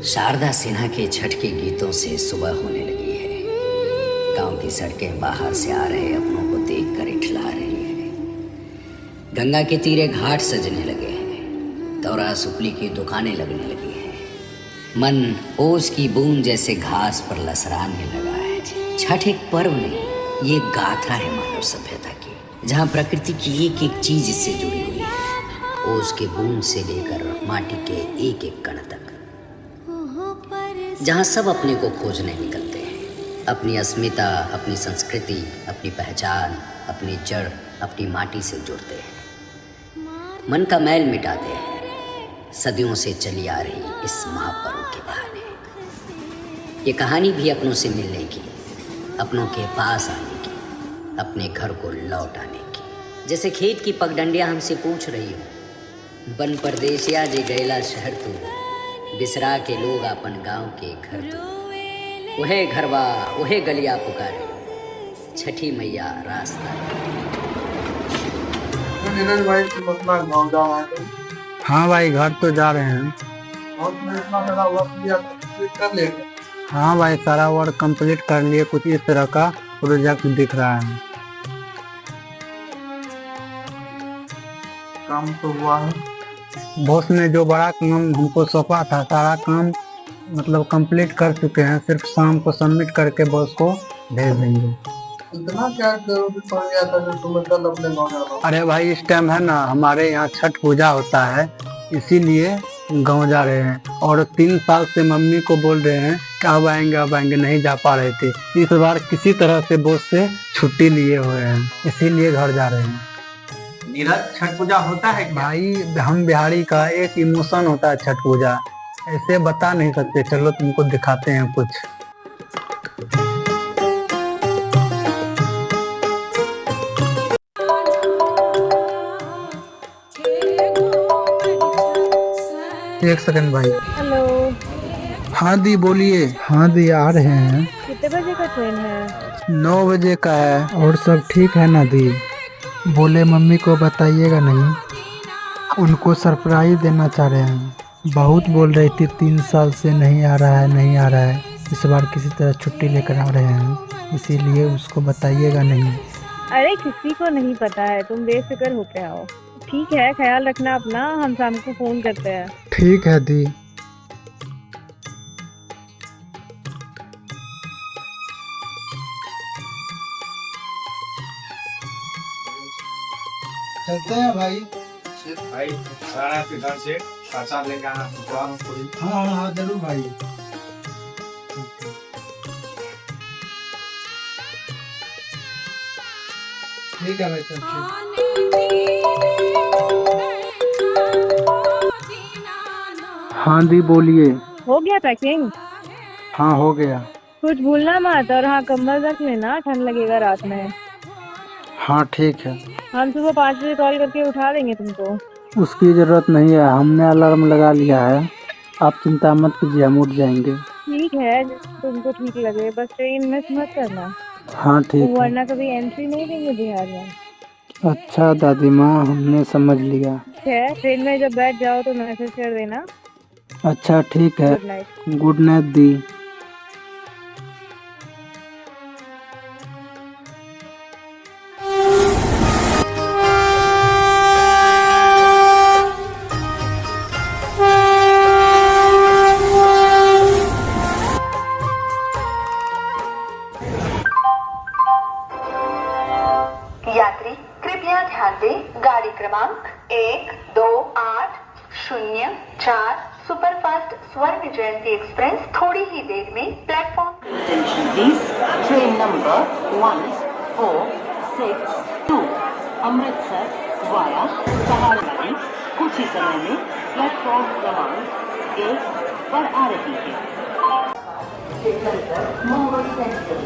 शारदा सिन्हा के छठ के गीतों से सुबह होने लगी है। गांव की सड़कें बाहर से आ रहे अपनों को देख कर इठला रही है। गंगा के तीरे घाट सजने लगे हैं। तौरा सुपली की दुकानें लगने लगी हैं। मन ओस की बूंद जैसे घास पर लसराने लगा है। छठ एक पर्व नहीं, ये गाथा है मानव सभ्यता की, जहाँ प्रकृति की एक एक चीज इससे जुड़ी हुई है। ओस के बूंद से लेकर माटी के एक एक कण तक, जहाँ सब अपने को खोजने निकलते हैं। अपनी अस्मिता, अपनी संस्कृति, अपनी पहचान, अपनी जड़, अपनी माटी से जुड़ते हैं। मन का मैल मिटाते हैं सदियों से चली आ रही इस महापर्व के बहाने। ये कहानी भी अपनों से मिलने की, अपनों के पास आने की, अपने घर को लौट आने की। जैसे खेत की पगडंडियाँ हमसे पूछ रही हो, बन परदेसिया जे गैला शहर तू, बिसरा के लोग अपन गांव के घर तू। वहे घरवा वहे गलिया पुकारे, छठी मैया रास्ता। भाई तुम अपना गाँव जाओ है। हाँ भाई, घर तो जा रहे हैं। और तुम्हें इतना मेरा वर्क कर लेगा। हाँ भाई, सारा वर्क कंप्लीट कर लिए। कुछ इस तरह का प्रोजेक्ट दिख रहा है। काम तो हुआ है। बॉस ने जो बड़ा काम हमको सौंपा था, सारा काम मतलब कंप्लीट कर चुके हैं। सिर्फ शाम को सबमिट करके बॉस को भेज देंगे। इतना क्या जरूरी पड़ गया था जो तुम्हें कल अपने गाँव जाना? अरे भाई, इस टाइम है ना, हमारे यहाँ छठ पूजा होता है, इसीलिए गांव जा रहे हैं। और 3 साल से मम्मी को बोल रहे हैं कि अब आएंगे, नहीं जा पा रहे थे। इस बार किसी तरह से बॉस से छुट्टी लिए हुए हैं, इसीलिए घर जा रहे हैं। नीरज, छठ पूजा होता है क्या? भाई, हम बिहारी का एक इमोशन होता है छठ पूजा, ऐसे बता नहीं सकते। चलो तुमको दिखाते हैं कुछ। एक सेकंड भाई। हेलो। हाँ दी, बोलिए। हाँ दी, आ रहे हैं। कितने बजे का ट्रेन है? 9 बजे का है। और सब ठीक है ना दी? बोले मम्मी को बताइएगा नहीं, उनको सरप्राइज देना चाह रहे हैं। बहुत बोल रही थी 3 साल से नहीं आ रहा है। इस बार किसी तरह छुट्टी लेकर आ रहे हैं, इसीलिए उसको बताइएगा नहीं। अरे किसी को नहीं पता है, तुम बेफिक्र होके आओ। ठीक है, ख्याल रखना अपना, हम शाम को फोन करते हैं। ठीक है दी। चलते हैं भाई। भाई, राणा के घर से प्रसाद लेकर आना। हाँ, जरूर भाई। ठीक है भाई, हाँ दी, बोलिए। हो गया पैकिंग? हाँ, हो गया। कुछ भूलना मत, और हाँ, कंबल रख लेना, ठंड लगेगा रात में। हाँ ठीक है। हम सुबह 5 बजे कॉल करके उठा देंगे तुमको। उसकी जरूरत नहीं है, हमने अलार्म लगा लिया है। आप चिंता मत कीजिए, हम उठ जाएंगे। ठीक है, तुमको ठीक लगे, बस ट्रेन मिस मत करना। हाँ ठीक है। वरना कभी एंट्री नहीं देंगे बिहार में। अच्छा दादी माँ, हमने समझ लिया। ट्रेन में जब बैठ जाओ तो मैसेज कर देना। अच्छा ठीक है। Good night. गुड नाइट दी। यात्री कृपया ध्यान दें, गाड़ी क्रमांक 128004 सुपरफास्ट स्वर्ण जयंती एक्सप्रेस थोड़ी ही देर में platform. Train number 1462 Amritsar via Saharanpur कुछ ही समय में प्लेटफॉर्म क्रमांक 1 पर आ रही है। मुंबई सेंट्रल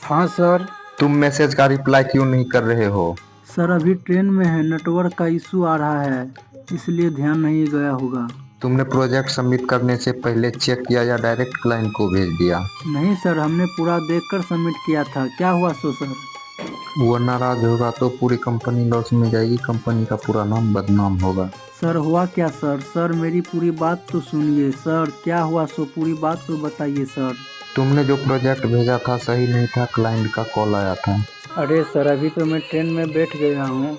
हाँ सर। तुम मैसेज का रिप्लाई क्यों नहीं कर रहे हो? सर अभी ट्रेन में है, नेटवर्क का इशू आ रहा है, इसलिए ध्यान नहीं गया होगा। तुमने प्रोजेक्ट सबमिट करने से पहले चेक किया या डायरेक्ट क्लाइंट को भेज दिया? नहीं सर, हमने पूरा देखकर सबमिट किया था। क्या हुआ सो सर? वो नाराज होगा तो पूरी कंपनी लॉस में जाएगी, कंपनी का पूरा नाम बदनाम होगा। सर हुआ क्या सर? सर मेरी पूरी बात तो सुनिए सर, क्या हुआ सो पूरी बात तो बताइए सर। तुमने जो प्रोजेक्ट भेजा था सही नहीं था, क्लाइंट का कॉल आया था। अरे सर अभी तो मैं ट्रेन में बैठ गया हूँ,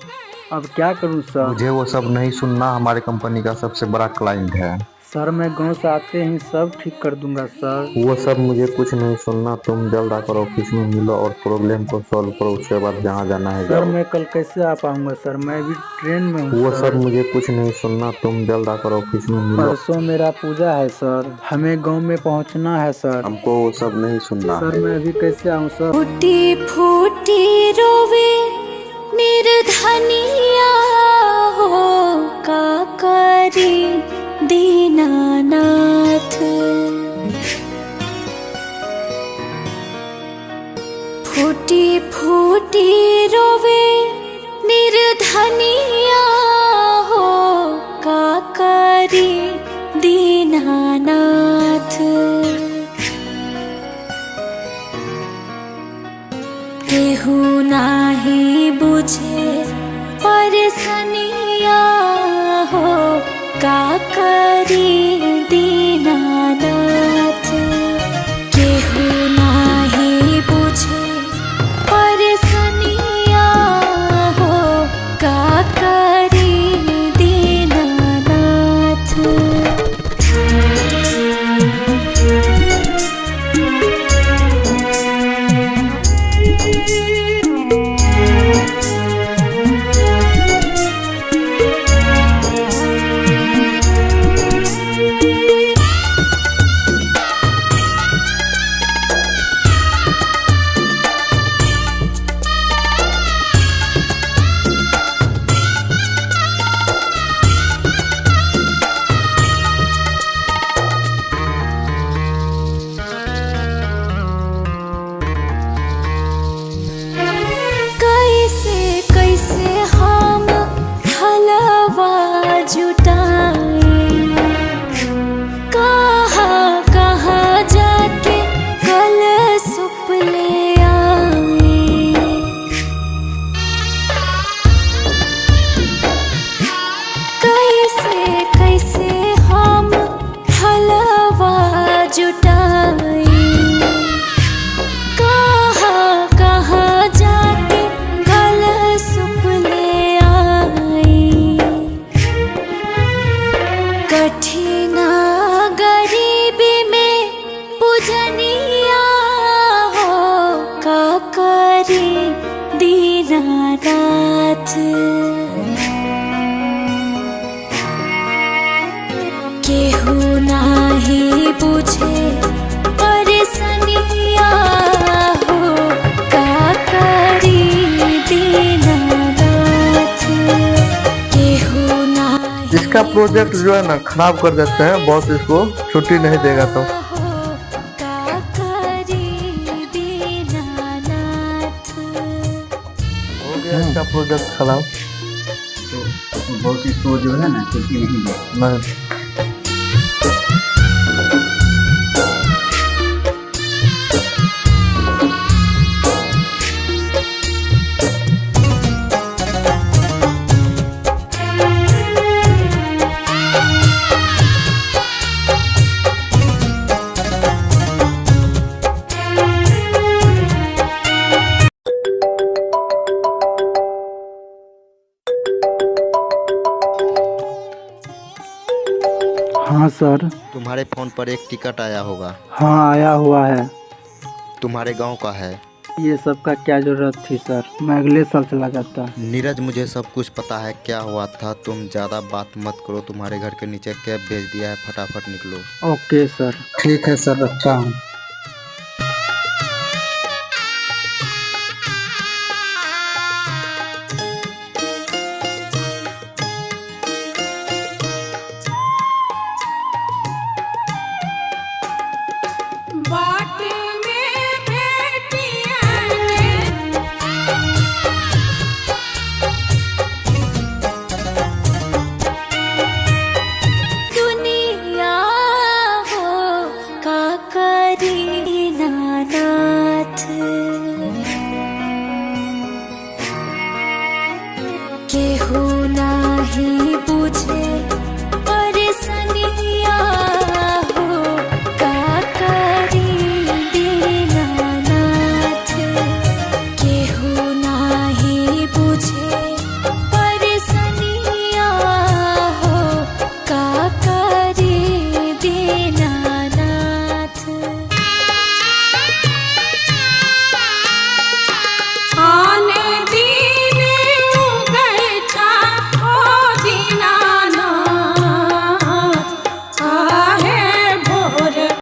अब क्या करूँ सर? मुझे वो सब नहीं सुनना, हमारे कंपनी का सबसे बड़ा क्लाइंट है। सर मैं गांव से आते ही सब ठीक कर दूंगा सर। वो सब मुझे कुछ नहीं सुनना, तुम जल्द आकर ऑफिस में मिलो और प्रॉब्लम को सॉल्व करो, उसके बाद जहाँ जाना है सर जाओ। मैं कल कैसे आ पाऊंगा सर? मैं भी ट्रेन में हूँ वो सर। सब मुझे कुछ नहीं सुनना, तुम जल्द आकर ऑफिस में मिलो। परसों मेरा पूजा है सर, हमें गांव में पहुंचना है सर। हमको वो सब नहीं सुनना सर है। मैं अभी कैसे आऊँ सर? फूटी फूटी रोवे निर्धनिया हो का करी दीनानाथ। फूटी फूटी रोवे निर्धनिया हो का करी दीनानाथ। केहू नाही बुझे परसनिया हो का करी दीनानाथ। केहू नाही बुझे परसनिया हो का करी दीनानाथ। दीनानाथ। केहू नाही बुझे परसनिया हो का करी दीनानाथ। केहू नाही। इसका प्रोजेक्ट जो है ना खराब कर देते हैं बॉस, इसको छुट्टी नहीं देगा तो। इसका प्रोजेक्ट खराब तो बॉस इसको जो है ना छुट्टी नहीं दे। नहीं। हाँ सर। तुम्हारे फोन पर एक टिकट आया होगा। हाँ आया हुआ है। तुम्हारे गांव का है। ये सब का क्या जरूरत थी सर, मैं अगले साल चला जाता। नीरज मुझे सब कुछ पता है क्या हुआ था, तुम ज़्यादा बात मत करो। तुम्हारे घर के नीचे कैब भेज दिया है, फटाफट निकलो। Okay sir. ठीक है सर, रखता हूँ। बाट में भेटियाँ केहू